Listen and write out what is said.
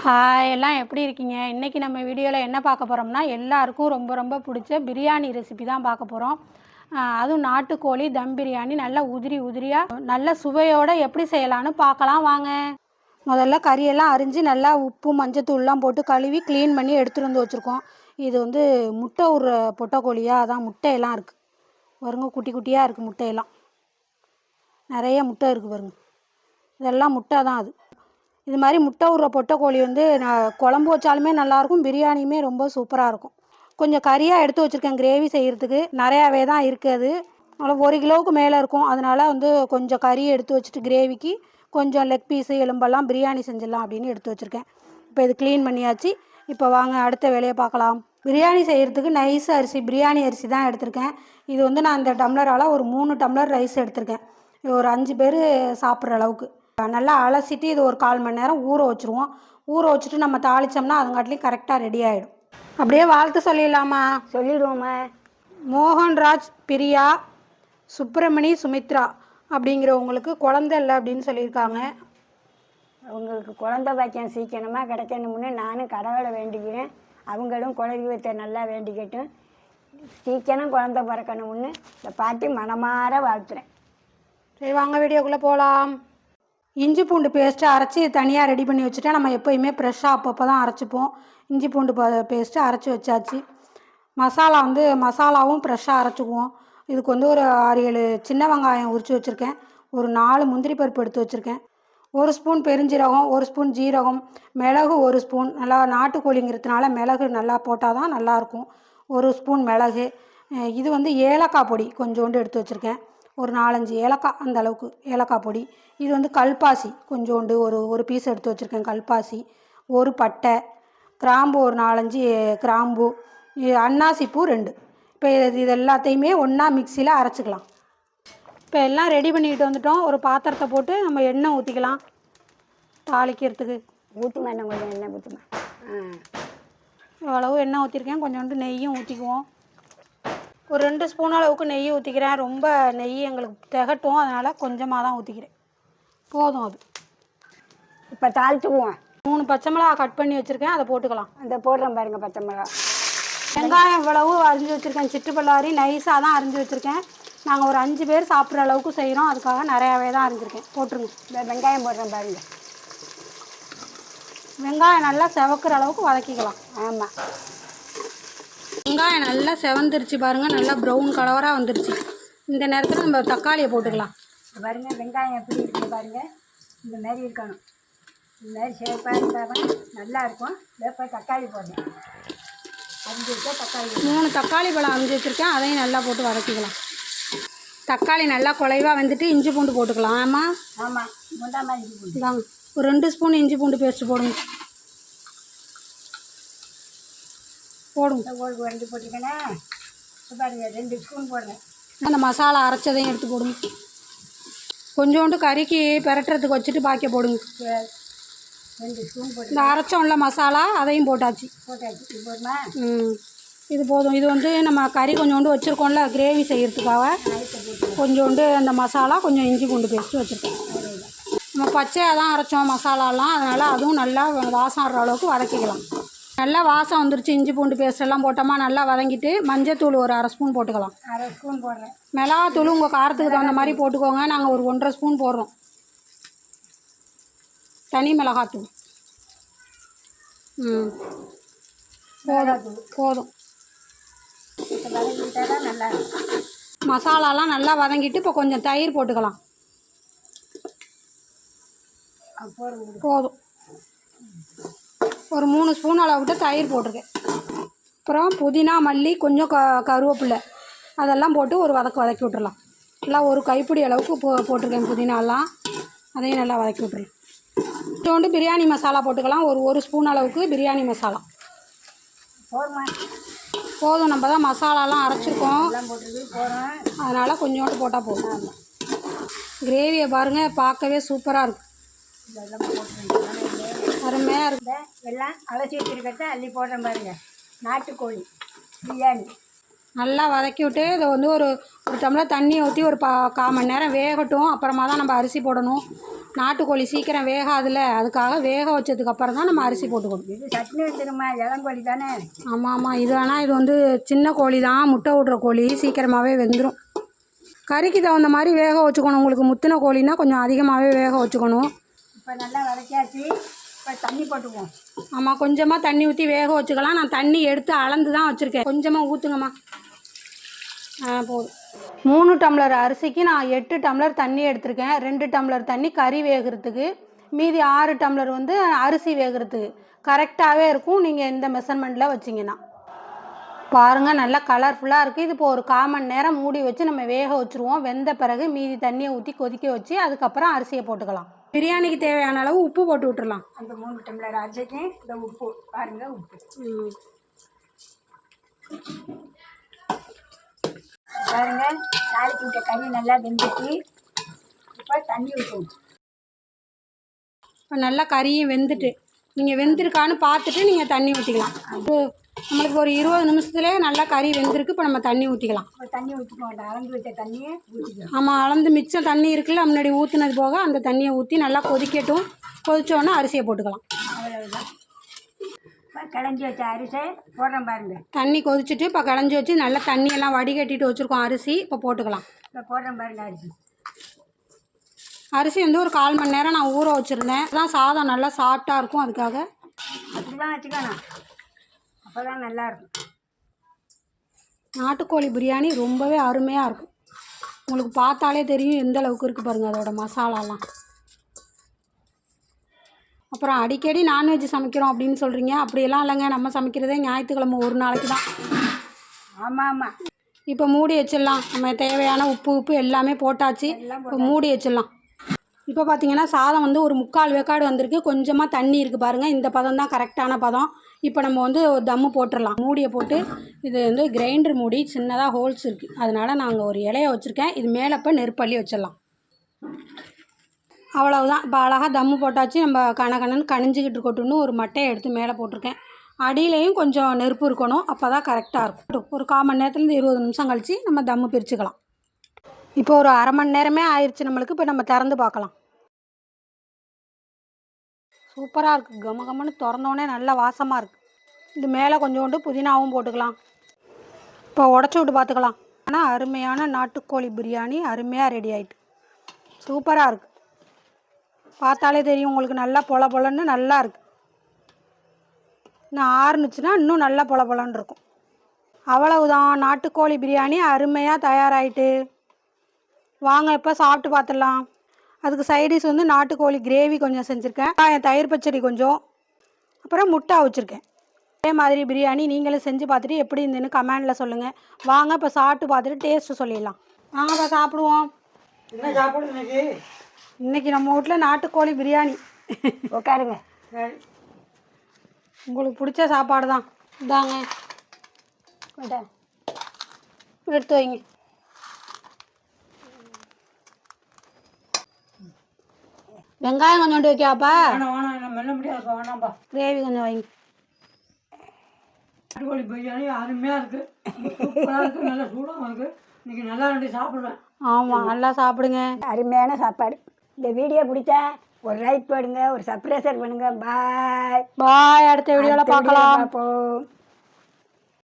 Hi எல்லாம் எப்படி இருக்கீங்க? இன்றைக்கி நம்ம வீடியோவில் என்ன பார்க்க போகிறோம்னா எல்லாருக்கும் ரொம்ப ரொம்ப பிடிச்ச பிரியாணி ரெசிபி தான் பார்க்க போகிறோம். அதுவும் நாட்டுக்கோழி தம் பிரியாணி நல்லா உதிரி உதிரியாக நல்ல சுவையோடு எப்படி செய்யலான்னு பார்க்கலாம் வாங்க. முதல்ல கறியெல்லாம் அரிஞ்சு நல்லா உப்பு மஞ்சத்தூள்லாம் போட்டு கழுவி க்ளீன் பண்ணி எடுத்துகிட்டு வந்து வச்சுருக்கோம். இது வந்து முட்டை விட்ற பொட்டைக்கோழியாக அதான் முட்டையெல்லாம் இருக்குது பாருங்க, குட்டி குட்டியாக இருக்குது முட்டையெல்லாம், நிறைய முட்டை இருக்குது பாருங்க, இதெல்லாம் முட்டை தான். அது இது மாதிரி முட்டை விட்ற பொட்டைக்கோழி வந்து நான் குழம்பு வச்சாலுமே நல்லாயிருக்கும், பிரியாணியுமே ரொம்ப சூப்பராக இருக்கும். கொஞ்சம் கறியாக எடுத்து வச்சுருக்கேன் கிரேவி செய்கிறதுக்கு, நிறையாவே தான் இருக்குது. அதனால் 1 கிலோவுக்கு மேலே இருக்கும். அதனால் வந்து கொஞ்சம் கறி எடுத்து வச்சுட்டு கிரேவிக்கு கொஞ்சம் லெக் பீஸு எலும்பெல்லாம் பிரியாணி செஞ்சிடலாம் அப்படின்னு எடுத்து வச்சுருக்கேன். இப்போ இது க்ளீன் பண்ணியாச்சு. இப்போ வாங்க அடுத்த வேலையை பார்க்கலாம். பிரியாணி செய்கிறதுக்கு நைஸ் அரிசி பிரியாணி அரிசி தான் எடுத்திருக்கேன். இது வந்து நான் இந்த டம்ளரால் ஒரு 3 டம்ளர் ரைஸ் எடுத்திருக்கேன். ஒரு 5 பேர் சாப்பிட்ற அளவுக்கு நல்லா அலசிட்டு இது ஒரு 1/4 மணி நேரம் ஊற வச்சுருவோம். ஊற வச்சுட்டு நம்ம தாளித்தோம்னா அதுங்காட்டிலையும் கரெக்டாக ரெடி ஆகிடும். அப்படியே வாழ்த்து சொல்லிடலாமா? சொல்லிடுவோம்மா. மோகன்ராஜ் பிரியா சுப்பிரமணி சுமித்ரா அப்படிங்கிறவங்களுக்கு குழந்தை இல்லை அப்படின்னு சொல்லியிருக்காங்க. அவங்களுக்கு குழந்த பாக்கியம் சீக்கிரமாக கிடைக்கணும்னு நானும் கடவுளை வேண்டிக்கிறேன். அவங்களும் குலதெய்வத்தை நல்லா வேண்டிக்கட்டும், சீக்கிரம் குழந்த பிறக்கணும்னு இந்த பாட்டி மனமாற வாழ்த்துறேன். சரி வாங்க வீடியோக்குள்ளே போகலாம். இஞ்சி பூண்டு பேஸ்ட்டு அரைச்சி தனியாக ரெடி பண்ணி வச்சுட்டா நம்ம எப்போயுமே ஃப்ரெஷ்ஷாக அப்பப்போ தான் அரைச்சிப்போம். இஞ்சி பூண்டு பேஸ்ட்டு அரைச்சி வச்சாச்சு. மசாலா வந்து மசாலாவும் ஃப்ரெஷ்ஷாக அரைச்சிக்குவோம். இதுக்கு வந்து ஒரு 6-7 சின்ன வெங்காயம் உரித்து வச்சுருக்கேன். ஒரு 4 முந்திரி பருப்பு எடுத்து வச்சுருக்கேன். 1 ஸ்பூன் பெருஞ்சீரகம், 1 ஸ்பூன் ஜீரகம், மிளகு 1 ஸ்பூன், நல்லா நாட்டுக்கோழிங்கிறதுனால மிளகு நல்லா போட்டால் தான் நல்லாயிருக்கும். 1 ஸ்பூன் மிளகு. இது வந்து ஏலக்காய் பொடி கொஞ்சோண்டு எடுத்து வச்சுருக்கேன். ஒரு 4-5 ஏலக்காய், அந்த அளவுக்கு ஏலக்காய் பொடி. இது வந்து கல்பாசி கொஞ்சோண்டு ஒரு பீஸ் எடுத்து வச்சுருக்கேன் கல்பாசி. ஒரு பட்டை, கிராம்பு ஒரு 4-5 கிராம்பு, அன்னாசி பூ 2. இப்போ இது எல்லாத்தையுமே ஒன்றா மிக்சியில் அரைச்சிக்கலாம். இப்போ எல்லாம் ரெடி பண்ணிக்கிட்டு வந்துட்டோம். ஒரு பாத்திரத்தை போட்டு நம்ம எண்ணெய் ஊற்றிக்கலாம் தாளிக்கிறதுக்கு. ஊற்றுமா, என்ன கொஞ்சம் எண்ணெய் ஊற்றுமா. இவ்வளவு எண்ணெய் ஊற்றிருக்கேன். கொஞ்சோண்டு நெய்யும் ஊற்றிக்குவோம். ஒரு 2 ஸ்பூன் அளவுக்கு நெய் ஊற்றிக்கிறேன். ரொம்ப நெய் எங்களுக்கு திகட்டும், அதனால் கொஞ்சமாக தான் ஊற்றிக்கிறேன், போதும் அது. இப்போ தாளிச்சுக்குவோம். 3 பச்சை மிளகா கட் பண்ணி வச்சுருக்கேன், அதை போட்டுக்கலாம். அந்த போடுறேன் பாருங்கள் பச்சை மிளகா. வெங்காயம் இவ்வளவு அரிஞ்சு வச்சுருக்கேன், சிட்டுப்பல்லாரி நைஸாக தான் அரிஞ்சு வச்சுருக்கேன். நாங்கள் ஒரு 5 பேர் சாப்பிட்ற அளவுக்கு செய்கிறோம், அதுக்காக நிறையாவே தான் அரிஞ்சிருக்கேன். போட்டுருங்க. இந்த வெங்காயம் போடுறேன் பாருங்கள். வெங்காயம் நல்லா செவக்கிற அளவுக்கு வதக்கிக்கலாம். ஆமாம், வெங்காயம் நல்லா செவந்துருச்சு பாருங்கள், நல்லா ப்ரௌன் கலராக வந்துருச்சு. இந்த நேரத்தில் நம்ம தக்காளியை போட்டுக்கலாம். பாருங்கள் வெங்காயம் எப்படி இருக்குது பாருங்கள், இந்த மாதிரி இருக்கணும். இந்த மாதிரி ஷேப்பாக இருந்தால் நல்லாயிருக்கும். இப்போ தக்காளி போடுறேன். அரிஞ்சு வச்சா தக்காளி 3 தக்காளி பழம் அரிஞ்சு வச்சுருக்கேன், அதையும் நல்லா போட்டு வதக்கிக்கலாம். தக்காளி நல்லா குலைவாக வந்துட்டு இஞ்சி பூண்டு போட்டுக்கலாம். ஆமாம் ஆமாம், முண்டாமல் இஞ்சி பூண்டு இதாங்க. ஒரு 2 ஸ்பூன் இஞ்சி பூண்டு பேஸ்ட்டு போடுங்க. போடுங்க. ஒரு 2 போட்டிருக்கேன்னா பாருங்கள், 2 ஸ்பூன் போடுறேன். அந்த மசாலா அரைச்சதையும் எடுத்து போடுங்க. கொஞ்சோண்டு கறிக்கு பெரட்டுறதுக்கு வச்சுட்டு பாக்கிய போடுங்க. 2 ஸ்பூன் போட்டு இந்த அரைச்சோம்ல மசாலா, அதையும் போட்டாச்சு. போட்டாச்சு. போடுமா? இது போதும். இது வந்து நம்ம கறி கொஞ்சோண்டு வச்சுருக்கோம்ல கிரேவி செய்கிறதுக்காக, கொஞ்சோண்டு அந்த மசாலா, கொஞ்சம் இஞ்சி பூண்டு பேஸ்ட்டு வச்சுருக்கோம். நம்ம பச்சையாக தான் அரைச்சோம் மசாலாலாம், அதனால் அதுவும் நல்லா வாசம் வர்ற அளவுக்கு வதக்கிக்கலாம். நல்லா வாசம் வந்துருச்சு. இஞ்சி பூண்டு பேஸ்ட்டெல்லாம் போட்டோமா நல்லா வதங்கிட்டு மஞ்சத்தூள் ஒரு 1/2 ஸ்பூன் போட்டுக்கலாம். 1/2 ஸ்பூன் போடுறேன். மிளகாத்தூள் உங்கள் காரத்துக்கு தகுந்த மாதிரி போட்டுக்கோங்க. நாங்கள் ஒரு 1.5 ஸ்பூன் போடுறோம் தனி மிளகாத்தூள். போதும் போதும். நல்லா மசாலாலாம் நல்லா வதங்கிட்டு இப்போ கொஞ்சம் தயிர் போட்டுக்கலாம். போதும். ஒரு 3 ஸ்பூன் அளவுக்கு தயிர் போட்டிருக்கேன். அப்புறம் புதினா, மல்லி, கொஞ்சம் கருவேப்பிலை அதெல்லாம் போட்டு ஒரு வதக்கி விட்டுறலாம். எல்லாம் ஒரு கைப்பிடி அளவுக்கு போட்டிருக்கேன் புதினாலாம், அதையும் நல்லா வதக்கி விட்டுறலாம். கொஞ்சோண்டு பிரியாணி மசாலா போட்டுக்கலாம். ஒரு ஸ்பூன் அளவுக்கு பிரியாணி மசாலா போதும். நம்ம தான் மசாலாலாம் அரைச்சிருக்கோம், அதனால் கொஞ்சோண்டு போட்டால் போதும். கிரேவியை பாருங்கள், பார்க்கவே சூப்பராக இருக்கும், அருமையாக இருக்குது. எல்லாம் அலசி வச்சுருக்கிறத அள்ளி போடுறேன் பாருங்கள். நாட்டுக்கோழி பிரியாணி நல்லா வதக்கி விட்டு இதை வந்து ஒரு டம்ளர் தண்ணி ஊற்றி ஒரு 1/4 மணி நேரம் வேகட்டும். அப்புறமா தான் நம்ம அரிசி போடணும். நாட்டுக்கோழி சீக்கிரம் வேகாதுல, அதுக்காக வேக வச்சதுக்கு அப்புறம் தான் நம்ம அரிசி போட்டுக்கணும். இது சட்னி வந்துடுமா, இளங்கோழி தானே. ஆமாம் ஆமாம், இது ஆனால் இது வந்து சின்ன கோழி தான், முட்டை விடுற கோழி, சீக்கிரமாகவே வெந்துடும். கறிக்கு தகுந்த மாதிரி வேக வச்சுக்கணும். உங்களுக்கு முத்தின கோழின்னா கொஞ்சம் அதிகமாகவே வேக வச்சுக்கணும். இப்போ நல்லா வதக்கியாச்சு, இப்போ தண்ணி போட்டுக்குவோம். ஆமாம், கொஞ்சமாக தண்ணி ஊற்றி வேக வச்சுக்கலாம். நான் தண்ணி எடுத்து அளந்து தான் வச்சுருக்கேன். கொஞ்சமாக ஊற்றுங்கம்மா. போதும். 3 டம்ளர் அரிசிக்கு நான் 8 டம்ளர் தண்ணி எடுத்திருக்கேன். 2 டம்ளர் தண்ணி கறி வேகிறதுக்கு, மீதி 6 டம்ளர் வந்து அரிசி வேகிறதுக்கு கரெக்டாகவே இருக்கும். நீங்கள் இந்த மெஷர்மெண்ட்டில் வச்சிங்கன்னா பாருங்கள், நல்லா கலர்ஃபுல்லாக இருக்குது. இது இப்போ ஒரு 1/4 மணி நேரம் மூடி வச்சு நம்ம வேக வச்சுருவோம். வெந்த பிறகு மீதி தண்ணியை ஊற்றி கொதிக்க வச்சு அதுக்கப்புறம் அரிசியை போட்டுக்கலாம். பிரியாணிக்கு தேவையான அளவு உப்பு போட்டு விட்டுறலாம். அந்த 3 டம்ளர் அரிசிக்கு இந்த உப்பு பாருங்கள், உப்பு பாருங்கள். தாளிச்சு விட்ட கறி நல்லா வெந்துச்சு. இப்போ தண்ணி ஊற்றுவோம். இப்போ நல்லா கறியும் வெந்துட்டு, நீங்கள் வெந்திருக்கான்னு பார்த்துட்டு நீங்கள் தண்ணி ஊற்றிக்கலாம். நம்மளுக்கு ஒரு 20 நிமிஷத்துலேயே நல்லா கறி வெந்திருக்கு. இப்போ நம்ம தண்ணி ஊற்றிக்கலாம். இப்போ தண்ணி ஊற்றிக்கோங்க, அளந்து வச்ச தண்ணியை ஊற்றிக்கலாம். ஆமாம், அளந்து மிச்சம் தண்ணி இருக்குல்ல, முன்னாடி ஊற்றுனது போக அந்த தண்ணியை ஊற்றி நல்லா கொதிக்கட்டும். கொதிச்சோன்னா அரிசியை போட்டுக்கலாம். அவ்வளவுதான். இப்போ களைஞ்சி வச்ச அரிசி போடுறோம் பாருங்கள். தண்ணி கொதிச்சுட்டு இப்போ களைஞ்சி வச்சு நல்லா தண்ணியெல்லாம் வடிகட்டிட்டு வச்சுருக்கோம் அரிசி. இப்போ போட்டுக்கலாம். இப்போ போடுறோம் பாருங்கள் அரிசி. அரிசி வந்து ஒரு 1/4 மணி நேரம் நான் ஊற வச்சுருந்தேன். அதான் சாதம் நல்லா சாஃப்டாக இருக்கும். அதுக்காக அப்படி தான் வச்சுக்கணும், அப்போ தான் நல்லாயிருக்கும். நாட்டுக்கோழி பிரியாணி ரொம்பவே அருமையாக இருக்கும். உங்களுக்கு பார்த்தாலே தெரியும் எந்த அளவுக்கு இருக்குது பாருங்கள் அதோட மசாலாலாம். அப்புறம் அடிக்கடி நான்வெஜ் சமைக்கிறோம் அப்படின்னு சொல்கிறீங்க. அப்படியெல்லாம் இல்லைங்க, நம்ம சமைக்கிறதே ஞாயிற்றுக்கிழமை ஒரு நாளைக்கு தான். ஆமாம் ஆமாம். இப்போ மூடி வச்சிடலாம். நம்ம தேவையான உப்பு எல்லாமே போட்டாச்சு. இப்போ மூடி வச்சிடலாம். இப்போ பார்த்தீங்கன்னா சாதம் வந்து ஒரு 3/4 வேக்காடு வந்திருக்கு. கொஞ்சமாக தண்ணி இருக்குது பாருங்கள். இந்த பதம் தான் கரெக்டான பதம். இப்போ நம்ம வந்து தம்மு போட்டுடலாம். மூடியை போட்டு, இது வந்து கிரைண்டர் மூடி, சின்னதாக ஹோல்ஸ் இருக்குது, அதனால் நாங்கள் ஒரு இலையை வச்சுருக்கேன். இது மேலே இப்போ நெருப்பள்ளி வச்சிடலாம். அவ்வளவுதான். இப்போ அழகாக தம்மு போட்டாச்சு. நம்ம கணக்கணன்னு கணிஞ்சிக்கிட்டு இருக்கட்டும்னு ஒரு மட்டையை எடுத்து மேலே போட்டிருக்கேன். அடியிலையும் கொஞ்சம் நெருப்பு இருக்கணும், அப்போ தான் கரெக்டாக இருக்கும். ஒரு 1/4 மணி நேரத்துலேருந்து 20 நிமிஷம் கழித்து நம்ம தம்மு பிரிச்சுக்கலாம். இப்போ ஒரு 1/2 மணி நேரமே ஆயிடுச்சு நம்மளுக்கு. இப்போ நம்ம திறந்து பார்க்கலாம். சூப்பராக இருக்குது. கமகமன்னு திறந்தோடனே நல்லா வாசமாக இருக்குது. இது மேலே கொஞ்சோண்டு புதினாவும் போட்டுக்கலாம். இப்போ உடச்சி விட்டு பார்த்துக்கலாம். ஆனால் அருமையான நாட்டுக்கோழி பிரியாணி அருமையாக ரெடி ஆகிட்டு சூப்பராக இருக்குது. பார்த்தாலே தெரியும் உங்களுக்கு, நல்லா பொல பொலன்னு நல்லா இருக்குது. இன்னும் ஆறுனுச்சுன்னா இன்னும் நல்லா பொல பொலன்னு இருக்கும். அவ்வளவுதான், நாட்டுக்கோழி பிரியாணி அருமையாக தயாராகிட்டு. வாங்க இப்போ சாப்பிட்டு பார்த்துடலாம். அதுக்கு சைடிஷ் வந்து நாட்டுக்கோழி கிரேவி கொஞ்சம் செஞ்சுருக்கேன், என் தயிர் பச்சடி கொஞ்சம், அப்புறம் முட்டை வச்சுருக்கேன். அதே மாதிரி பிரியாணி நீங்களும் செஞ்சு பார்த்துட்டு எப்படி இருந்துன்னு கமெண்டில் சொல்லுங்கள். வாங்க இப்போ சாப்பிட்டு பார்த்துட்டு டேஸ்ட்டு சொல்லிடலாம். வாங்க இப்போ சாப்பிடுவோம். என்ன சாப்பிடு இன்னைக்கு? இன்றைக்கி நம்ம வீட்டில் நாட்டுக்கோழி பிரியாணி. உட்காருங்க. உங்களுக்கு பிடிச்ச சாப்பாடு தான். இதாங்க எடுத்து வைங்க. வெங்காயம் கொஞ்சோண்டு வைக்காப்பா. மெல்ல முடியாது, வேணாம்பா. கிரேவி கொஞ்சம் வைங்க. நாட்டுக்கோழி பிரியாணி அருமையாக இருக்குது, சூப்பராக இருக்குது, நல்லா சூடாக இருக்குது. இன்றைக்கி நல்லா ரெண்டு சாப்பிடுவேன். ஆமாம், நல்லா சாப்பிடுங்க. அருமையான சாப்பாடு. இந்த வீடியோ பிடிச்சா ஒரு லைக் போடுங்க, ஒரு சப்ஸ்கிரைப் பண்ணுங்கள். பாய் பாய். அடுத்த வீடியோவில் பார்க்கலாம்.